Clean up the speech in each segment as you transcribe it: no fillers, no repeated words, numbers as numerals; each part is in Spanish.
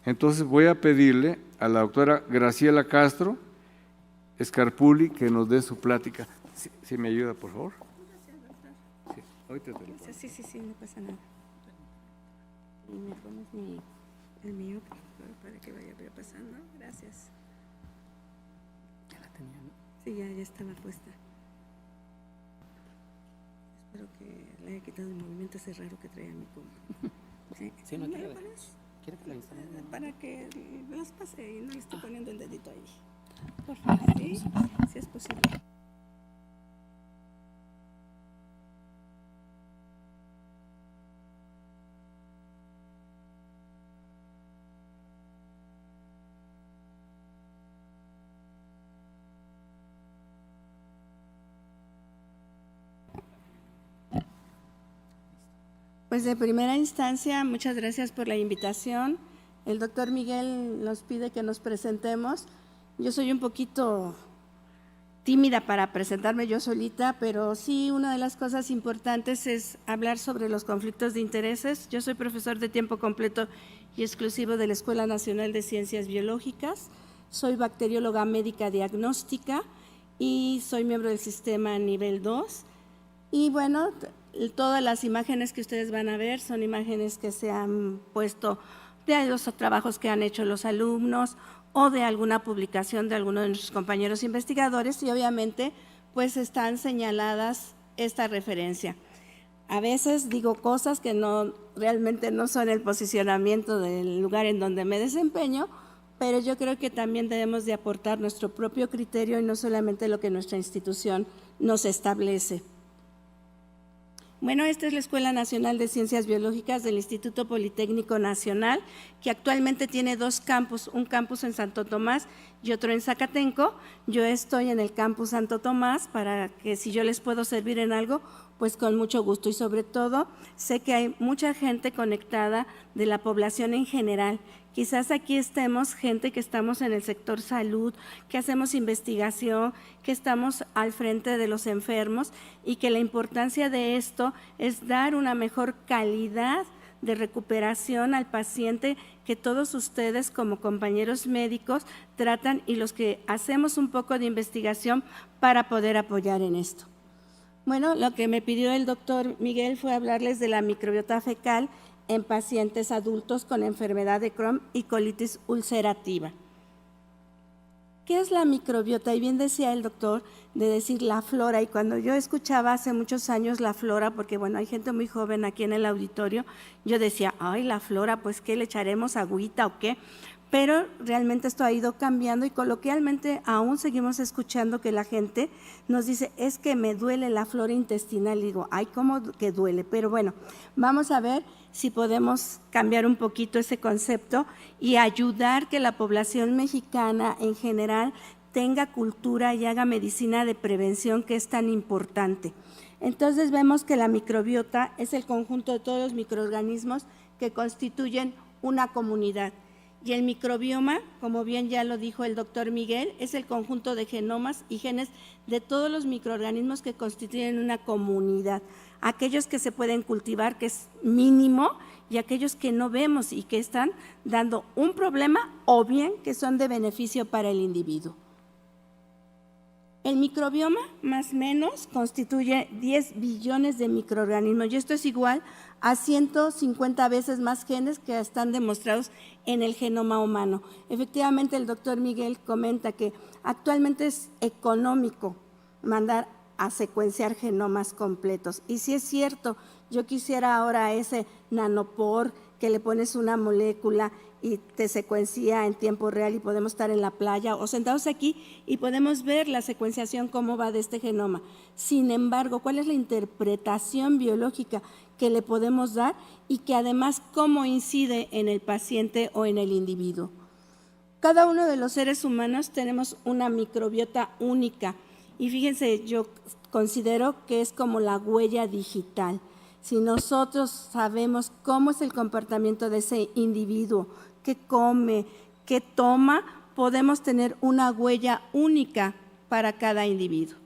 Entonces voy a pedirle a la doctora Graciela Castro Scarpulli que nos dé su plática. ¿Sí me ayuda, por favor? Gracias, doctor. Sí, ahorita te lo pongo. Sí, no pasa nada. Y me pones el mío para que vaya pasando. Gracias. Ya la tenía, ¿no? Sí, ya estaba puesta. Espero que le haya quitado el movimiento ese raro que traía mi compu. Sí, no ¿Me quiere. lo pones? ¿Quiere que la instale? Para que las pase y no le esté poniendo el dedito ahí. Por favor, sí, si es posible. Pues de primera instancia, muchas gracias por la invitación. El doctor Miguel nos pide que nos presentemos. Yo soy un poquito tímida para presentarme yo solita, pero sí, una de las cosas importantes es hablar sobre los conflictos de intereses. Yo soy profesor de tiempo completo y exclusivo de la Escuela Nacional de Ciencias Biológicas. Soy bacterióloga médica diagnóstica y soy miembro del sistema nivel 2. Y bueno, todas las imágenes que ustedes van a ver son imágenes que se han puesto de los trabajos que han hecho los alumnos o de alguna publicación de alguno de nuestros compañeros investigadores y obviamente pues están señaladas esta referencia. A veces digo cosas que realmente no son el posicionamiento del lugar en donde me desempeño, pero yo creo que también debemos de aportar nuestro propio criterio y no solamente lo que nuestra institución nos establece. Bueno, esta es la Escuela Nacional de Ciencias Biológicas del Instituto Politécnico Nacional, que actualmente tiene dos campus, un campus en Santo Tomás y otro en Zacatenco. Yo estoy en el campus Santo Tomás para que si yo les puedo servir en algo, pues con mucho gusto. Y sobre todo, sé que hay mucha gente conectada de la población en general. Quizás aquí estemos gente que estamos en el sector salud, que hacemos investigación, que estamos al frente de los enfermos y que la importancia de esto es dar una mejor calidad de recuperación al paciente que todos ustedes como compañeros médicos tratan y los que hacemos un poco de investigación para poder apoyar en esto. Bueno, lo que me pidió el doctor Miguel fue hablarles de la microbiota fecal en pacientes adultos con enfermedad de Crohn y colitis ulcerativa. ¿Qué es la microbiota? Y bien decía el doctor de decir la flora, y cuando yo escuchaba hace muchos años la flora, porque bueno, hay gente muy joven aquí en el auditorio, yo decía, ay, la flora, pues ¿qué le echaremos, agüita o qué? Pero realmente esto ha ido cambiando y coloquialmente aún seguimos escuchando que la gente nos dice, es que me duele la flora intestinal. Y digo, ay, ¿cómo que duele? Pero bueno, vamos a ver si podemos cambiar un poquito ese concepto y ayudar que la población mexicana en general tenga cultura y haga medicina de prevención, que es tan importante. Entonces vemos que la microbiota es el conjunto de todos los microorganismos que constituyen una comunidad. Y el microbioma, como bien ya lo dijo el doctor Miguel, es el conjunto de genomas y genes de todos los microorganismos que constituyen una comunidad. Aquellos que se pueden cultivar, que es mínimo, y aquellos que no vemos y que están dando un problema o bien que son de beneficio para el individuo. El microbioma, más o menos, constituye 10 billones de microorganismos y esto es igual a 150 veces más genes que están demostrados en el genoma humano. Efectivamente, el doctor Miguel comenta que actualmente es económico mandar a secuenciar genomas completos. Y si es cierto, yo quisiera ahora ese nanopore que le pones una molécula y te secuencia en tiempo real y podemos estar en la playa o sentados aquí y podemos ver la secuenciación cómo va de este genoma. Sin embargo, ¿cuál es la interpretación biológica que le podemos dar y que además cómo incide en el paciente o en el individuo? Cada uno de los seres humanos tenemos una microbiota única y fíjense, yo considero que es como la huella digital. Si nosotros sabemos cómo es el comportamiento de ese individuo, qué come, qué toma, podemos tener una huella única para cada individuo.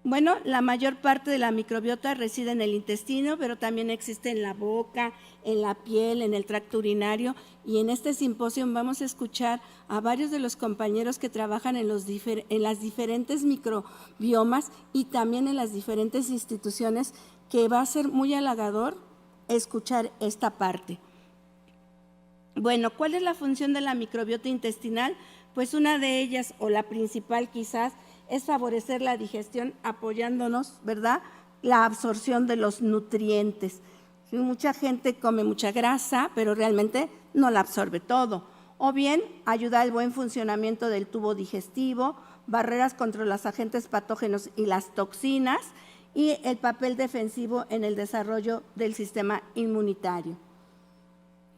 Bueno, la mayor parte de la microbiota reside en el intestino, pero también existe en la boca, en la piel, en el tracto urinario. Y en este simposio vamos a escuchar a varios de los compañeros que trabajan en las diferentes microbiomas y también en las diferentes instituciones, que va a ser muy halagador escuchar esta parte. Bueno, ¿cuál es la función de la microbiota intestinal? Pues una de ellas, o la principal quizás, es favorecer la digestión apoyándonos, ¿verdad?, la absorción de los nutrientes. Mucha gente come mucha grasa, pero realmente no la absorbe todo. O bien, ayuda al buen funcionamiento del tubo digestivo, barreras contra los agentes patógenos y las toxinas, y el papel defensivo en el desarrollo del sistema inmunitario.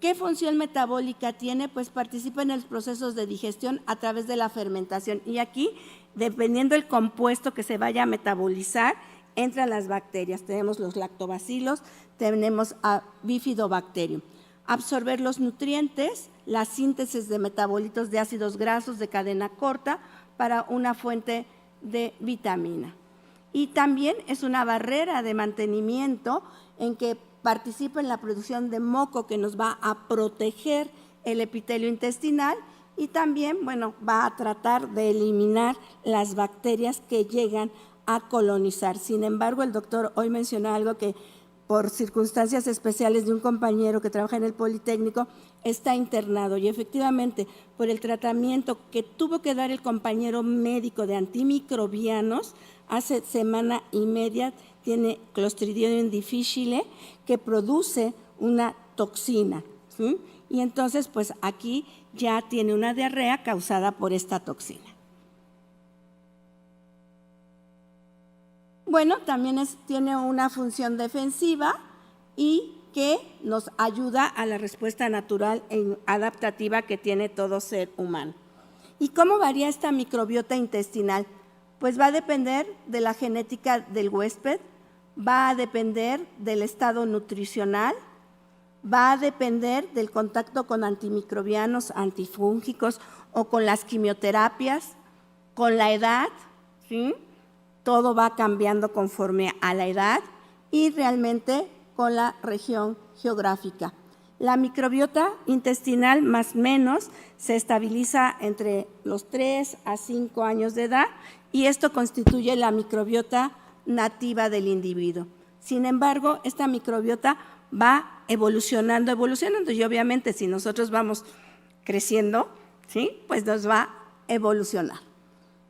¿Qué función metabólica tiene? Pues participa en los procesos de digestión a través de la fermentación. Y aquí, dependiendo del compuesto que se vaya a metabolizar, entran las bacterias. Tenemos los lactobacilos, tenemos a bifidobacterium. Absorber los nutrientes, la síntesis de metabolitos de ácidos grasos de cadena corta para una fuente de vitamina. Y también es una barrera de mantenimiento en que participa en la producción de moco que nos va a proteger el epitelio intestinal y también, bueno, va a tratar de eliminar las bacterias que llegan a colonizar. Sin embargo, el doctor hoy mencionó algo que por circunstancias especiales de un compañero que trabaja en el Politécnico está internado y efectivamente por el tratamiento que tuvo que dar el compañero médico de antimicrobianos hace semana y media, tiene Clostridium difficile que produce una toxina, ¿sí? Y entonces pues aquí ya tiene una diarrea causada por esta toxina. Bueno, también tiene una función defensiva y que nos ayuda a la respuesta natural e adaptativa que tiene todo ser humano. ¿Y cómo varía esta microbiota intestinal? Pues va a depender de la genética del huésped, va a depender del estado nutricional, va a depender del contacto con antimicrobianos, antifúngicos o con las quimioterapias, con la edad, ¿sí? Todo va cambiando conforme a la edad y realmente con la región geográfica. La microbiota intestinal más o menos se estabiliza entre los 3 a 5 años de edad y esto constituye la microbiota nativa del individuo. Sin embargo, esta microbiota va evolucionando y obviamente si nosotros vamos creciendo, ¿sí?, pues nos va a evolucionar.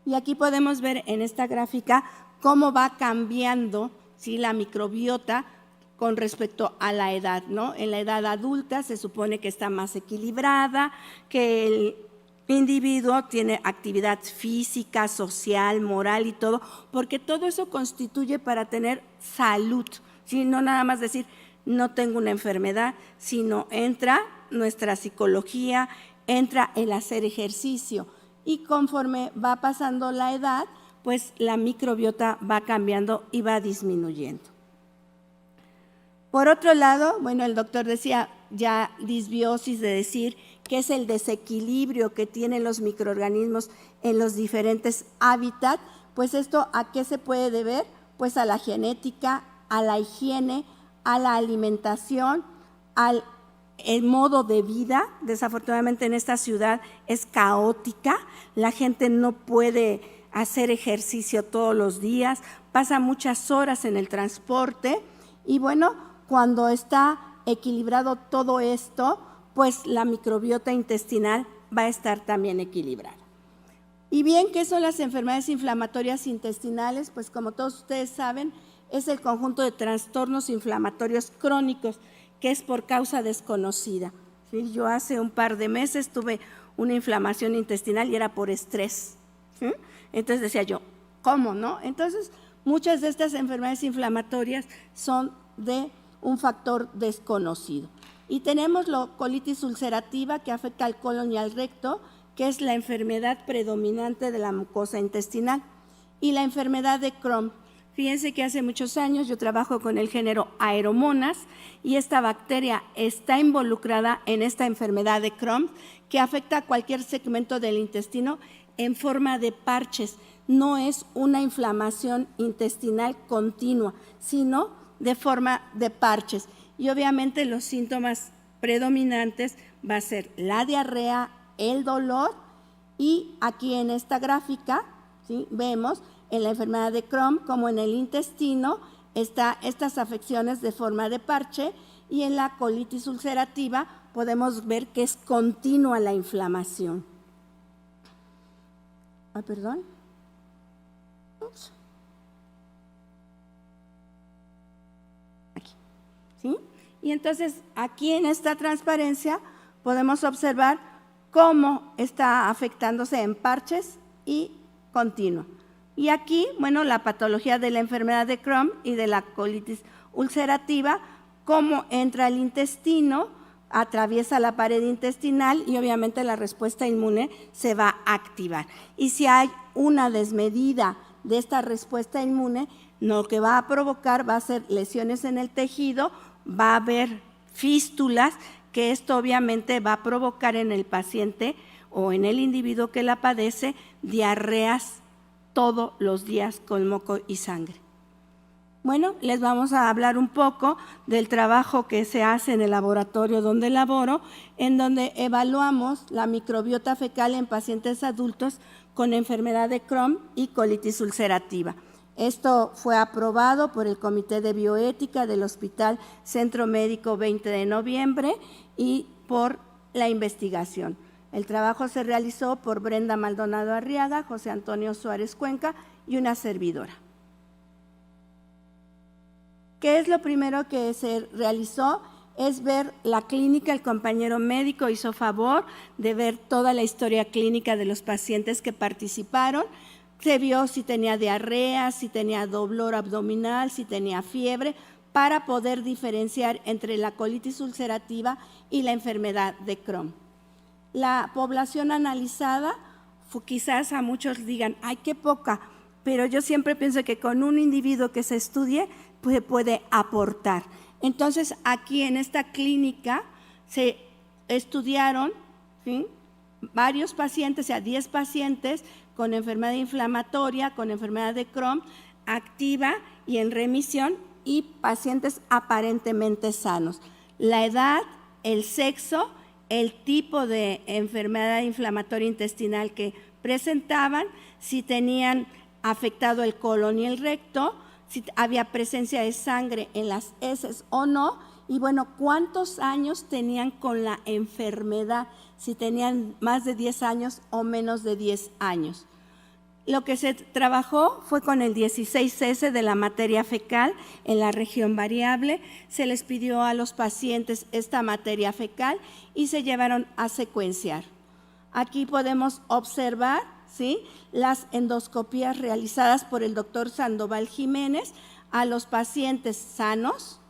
Y aquí podemos ver en esta gráfica cómo va cambiando, ¿sí?, la microbiota con respecto a la edad, ¿no? En la edad adulta se supone que está más equilibrada, que el individuo tiene actividad física, social, moral y todo, porque todo eso constituye para tener salud, ¿sí? No nada más decir no tengo una enfermedad, sino entra nuestra psicología, entra el hacer ejercicio y conforme va pasando la edad, pues la microbiota va cambiando y va disminuyendo. Por otro lado, bueno, el doctor decía ya disbiosis, de decir que es el desequilibrio que tienen los microorganismos en los diferentes hábitats, pues esto ¿a qué se puede deber? Pues a la genética, a la higiene, a la alimentación, al modo de vida. Desafortunadamente en esta ciudad es caótica, la gente no puede hacer ejercicio todos los días, pasa muchas horas en el transporte y bueno, cuando está equilibrado todo esto, pues la microbiota intestinal va a estar también equilibrada. Y bien, ¿qué son las enfermedades inflamatorias intestinales? Pues como todos ustedes saben, es el conjunto de trastornos inflamatorios crónicos que es por causa desconocida. ¿Sí? Yo hace un par de meses tuve una inflamación intestinal y era por estrés. ¿Sí? Entonces decía yo, ¿cómo no? Entonces, muchas de estas enfermedades inflamatorias son de un factor desconocido. Y tenemos la colitis ulcerativa que afecta al colon y al recto, que es la enfermedad predominante de la mucosa intestinal. Y la enfermedad de Crohn. Fíjense que hace muchos años yo trabajo con el género Aeromonas y esta bacteria está involucrada en esta enfermedad de Crohn que afecta a cualquier segmento del intestino, en forma de parches, no es una inflamación intestinal continua, sino de forma de parches. Y obviamente los síntomas predominantes va a ser la diarrea, el dolor, y aquí en esta gráfica, ¿sí?, vemos en la enfermedad de Crohn como en el intestino está estas afecciones de forma de parche, y en la colitis ulcerativa podemos ver que es continua la inflamación. Perdón. Ups. Aquí, ¿sí? Y entonces aquí en esta transparencia podemos observar cómo está afectándose en parches y continuo. Y aquí, bueno, la patología de la enfermedad de Crohn y de la colitis ulcerativa, cómo entra al intestino, atraviesa la pared intestinal y obviamente la respuesta inmune se va a activar. Y si hay una desmedida de esta respuesta inmune, lo que va a provocar va a ser lesiones en el tejido, va a haber fístulas, que esto obviamente va a provocar en el paciente o en el individuo que la padece diarreas todos los días con moco y sangre. Bueno, les vamos a hablar un poco del trabajo que se hace en el laboratorio donde laboro, en donde evaluamos la microbiota fecal en pacientes adultos con enfermedad de Crohn y colitis ulcerativa. Esto fue aprobado por el Comité de Bioética del Hospital Centro Médico 20 de noviembre y por la investigación. El trabajo se realizó por Brenda Maldonado Arriaga, José Antonio Suárez Cuenca y una servidora. ¿Qué es lo primero que se realizó? Es ver la clínica. El compañero médico hizo favor de ver toda la historia clínica de los pacientes que participaron. Se vio si tenía diarrea, si tenía dolor abdominal, si tenía fiebre, para poder diferenciar entre la colitis ulcerativa y la enfermedad de Crohn. La población analizada, quizás a muchos digan, ¡ay, qué poca! Pero yo siempre pienso que con un individuo que se estudie, pues puede aportar. Entonces, aquí en esta clínica se estudiaron, ¿sí?, varios pacientes, o sea, 10 pacientes con enfermedad inflamatoria, con enfermedad de Crohn, activa y en remisión, y pacientes aparentemente sanos. La edad, el sexo, el tipo de enfermedad inflamatoria intestinal que presentaban, si tenían afectado el colon y el recto, si había presencia de sangre en las heces o no, y bueno, cuántos años tenían con la enfermedad, si tenían más de 10 años o menos de 10 años. Lo que se trabajó fue con el 16S de la materia fecal en la región variable. Se les pidió a los pacientes esta materia fecal y se llevaron a secuenciar. Aquí podemos observar, ¿sí?, las endoscopías realizadas por el doctor Sandoval Jiménez a los pacientes sanos,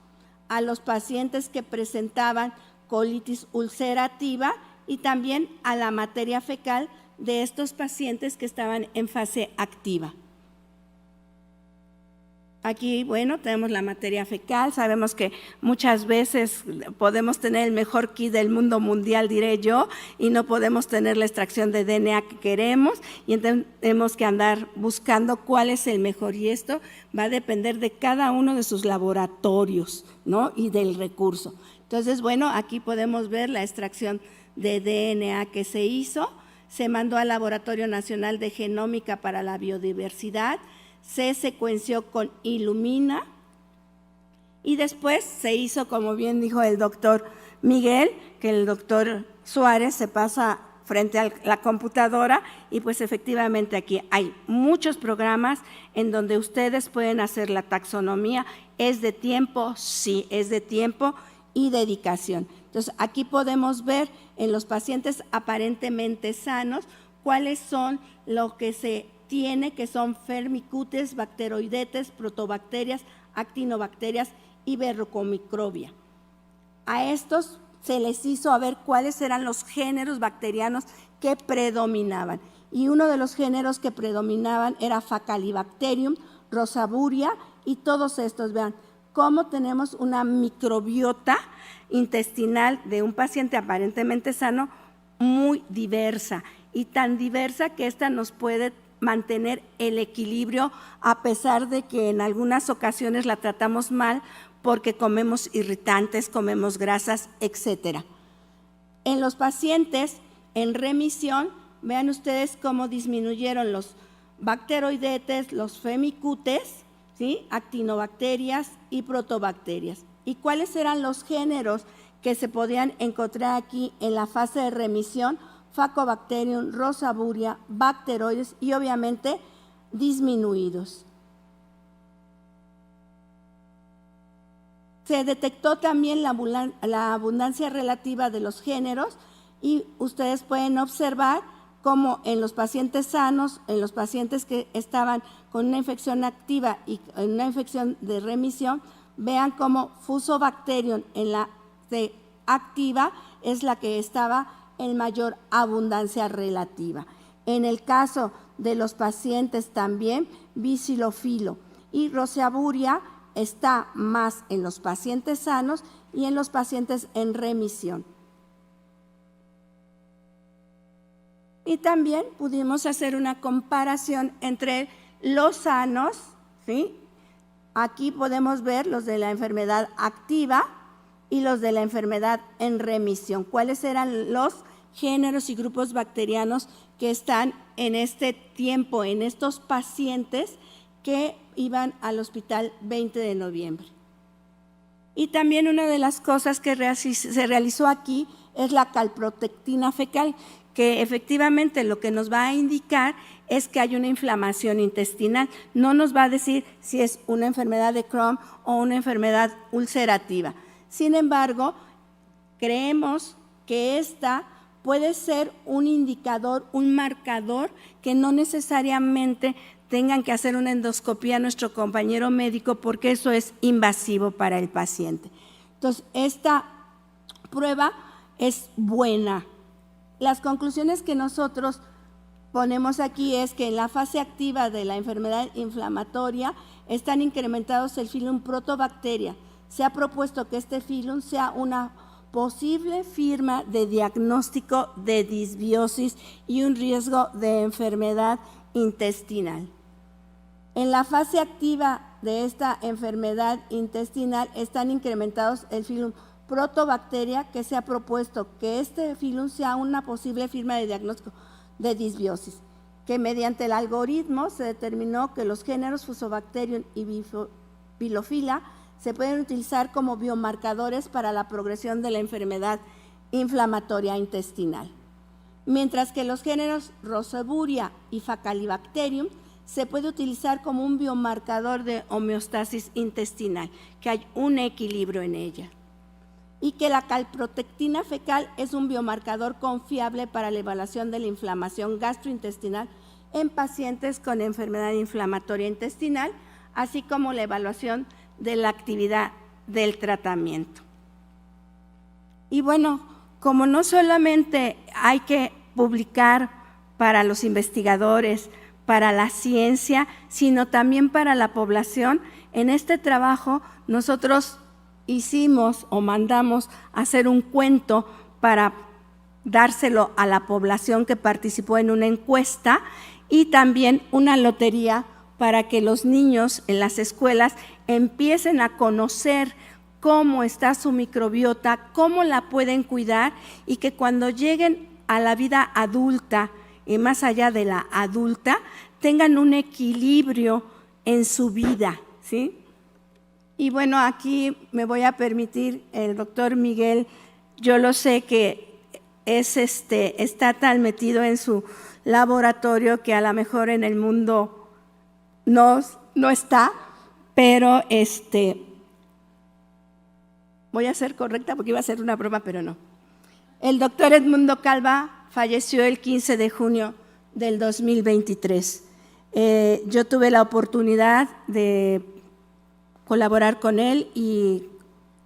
a los pacientes que presentaban colitis ulcerativa y también a la materia fecal de estos pacientes que estaban en fase activa. Aquí, bueno, tenemos la materia fecal. Sabemos que muchas veces podemos tener el mejor kit del mundo mundial, diré yo, y no podemos tener la extracción de DNA que queremos, y entonces tenemos que andar buscando cuál es el mejor, y esto va a depender de cada uno de sus laboratorios, ¿no?, y del recurso. Entonces, bueno, aquí podemos ver la extracción de DNA que se hizo. Se mandó al Laboratorio Nacional de Genómica para la Biodiversidad, se secuenció con Illumina y después se hizo, como bien dijo el doctor Miguel, que el doctor Suárez se pasa frente a la computadora y pues efectivamente aquí hay muchos programas en donde ustedes pueden hacer la taxonomía. ¿Es de tiempo? Sí, es de tiempo y dedicación. Entonces, aquí podemos ver en los pacientes aparentemente sanos cuáles son lo que se tiene, que son Firmicutes, Bacteroidetes, Protobacterias, Actinobacterias y Verrucomicrobia. A estos se les hizo a ver cuáles eran los géneros bacterianos que predominaban. Y uno de los géneros que predominaban era Facalibacterium, Rosaburia, y todos estos, vean cómo tenemos una microbiota intestinal de un paciente aparentemente sano muy diversa. y tan diversa que ésta nos puede mantener el equilibrio a pesar de que en algunas ocasiones la tratamos mal porque comemos irritantes, comemos grasas, etc. En los pacientes en remisión, vean ustedes cómo disminuyeron los bacteroidetes, los femicutes, ¿sí?, actinobacterias y protobacterias. ¿Y cuáles eran los géneros que se podían encontrar aquí en la fase de remisión? Faecobacterium, Rosaburia, bacteroides y obviamente disminuidos. Se detectó también la abundancia relativa de los géneros y ustedes pueden observar cómo en los pacientes sanos, en los pacientes que estaban con una infección activa y en una infección de remisión, vean cómo Fusobacterium en la activa es la que estaba en mayor abundancia relativa. En el caso de los pacientes también, Bacillofilo y Rosaburia está más en los pacientes sanos y en los pacientes en remisión. Y también pudimos hacer una comparación entre los sanos, ¿sí? Aquí podemos ver los de la enfermedad activa y los de la enfermedad en remisión. ¿Cuáles eran los géneros y grupos bacterianos que están en este tiempo, en estos pacientes que iban al hospital 20 de noviembre? Y también una de las cosas que se realizó aquí es la calprotectina fecal, que efectivamente lo que nos va a indicar es que hay una inflamación intestinal. No nos va a decir si es una enfermedad de Crohn o una enfermedad ulcerativa. Sin embargo, creemos que esta puede ser un indicador, un marcador que no necesariamente tengan que hacer una endoscopía a nuestro compañero médico porque eso es invasivo para el paciente. Entonces, esta prueba es buena. Las conclusiones que nosotros ponemos aquí es que en la fase activa de la enfermedad inflamatoria están incrementados el filum Protobacteria. Se ha propuesto que este filum sea una posible firma de diagnóstico de disbiosis y un riesgo de enfermedad intestinal. En la fase activa de esta enfermedad intestinal están incrementados el filum Protobacteria, que se ha propuesto que este filum sea una posible firma de diagnóstico de disbiosis, que mediante el algoritmo se determinó que los géneros Fusobacterium y Bilophila se pueden utilizar como biomarcadores para la progresión de la enfermedad inflamatoria intestinal, mientras que los géneros Rosaburia y Faecalibacterium se puede utilizar como un biomarcador de homeostasis intestinal, que hay un equilibrio en ella, y que la calprotectina fecal es un biomarcador confiable para la evaluación de la inflamación gastrointestinal en pacientes con enfermedad inflamatoria intestinal, así como la evaluación de la actividad del tratamiento. Y bueno, como no solamente hay que publicar para los investigadores, para la ciencia, sino también para la población, en este trabajo nosotros hicimos o mandamos hacer un cuento para dárselo a la población que participó en una encuesta y también una lotería para que los niños en las escuelas empiecen a conocer cómo está su microbiota, cómo la pueden cuidar y que cuando lleguen a la vida adulta y más allá de la adulta, tengan un equilibrio en su vida, ¿sí? Y bueno, aquí me voy a permitir, el doctor Miguel, yo lo sé que está tan metido en su laboratorio que a lo mejor en el mundo no está, pero voy a ser correcta porque iba a ser una broma, pero no. El doctor Edmundo Calva falleció el 15 de junio del 2023. Yo tuve la oportunidad de colaborar con él y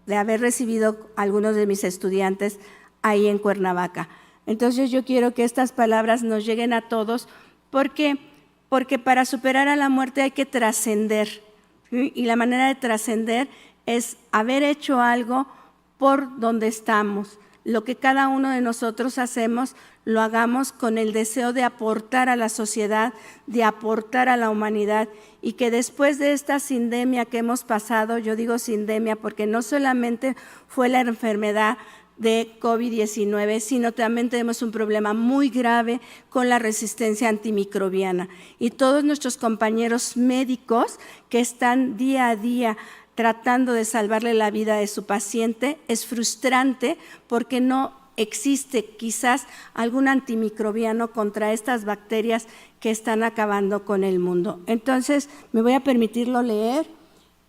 de haber recibido algunos de mis estudiantes ahí en Cuernavaca. Entonces yo quiero que estas palabras nos lleguen a todos porque para superar a la muerte hay que trascender, ¿sí? Y la manera de trascender es haber hecho algo por donde estamos, lo que cada uno de nosotros hacemos, lo hagamos con el deseo de aportar a la sociedad, de aportar a la humanidad, y que después de esta sindemia que hemos pasado, yo digo sindemia porque no solamente fue la enfermedad de COVID-19, sino también tenemos un problema muy grave con la resistencia antimicrobiana. Y todos nuestros compañeros médicos que están día a día tratando de salvarle la vida de su paciente, es frustrante porque no existe quizás algún antimicrobiano contra estas bacterias que están acabando con el mundo. Entonces, me voy a permitirlo leer.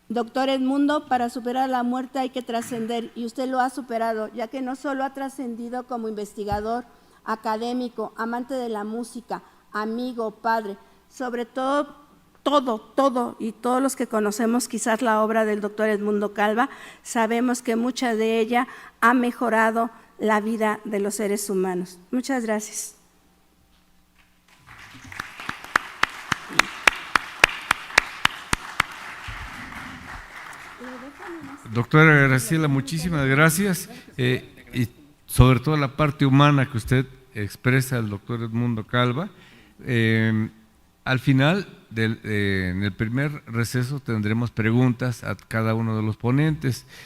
Doctor Edmundo, para superar la muerte hay que trascender, y usted lo ha superado, ya que no solo ha trascendido como investigador, académico, amante de la música, amigo, padre, sobre todo, y todos los que conocemos quizás la obra del doctor Edmundo Calva, sabemos que mucha de ella ha mejorado la vida de los seres humanos. Muchas gracias. Doctora Graciela, muchísimas gracias, y sobre todo la parte humana que usted expresa al doctor Edmundo Calva. Al final, en el primer receso, tendremos preguntas a cada uno de los ponentes.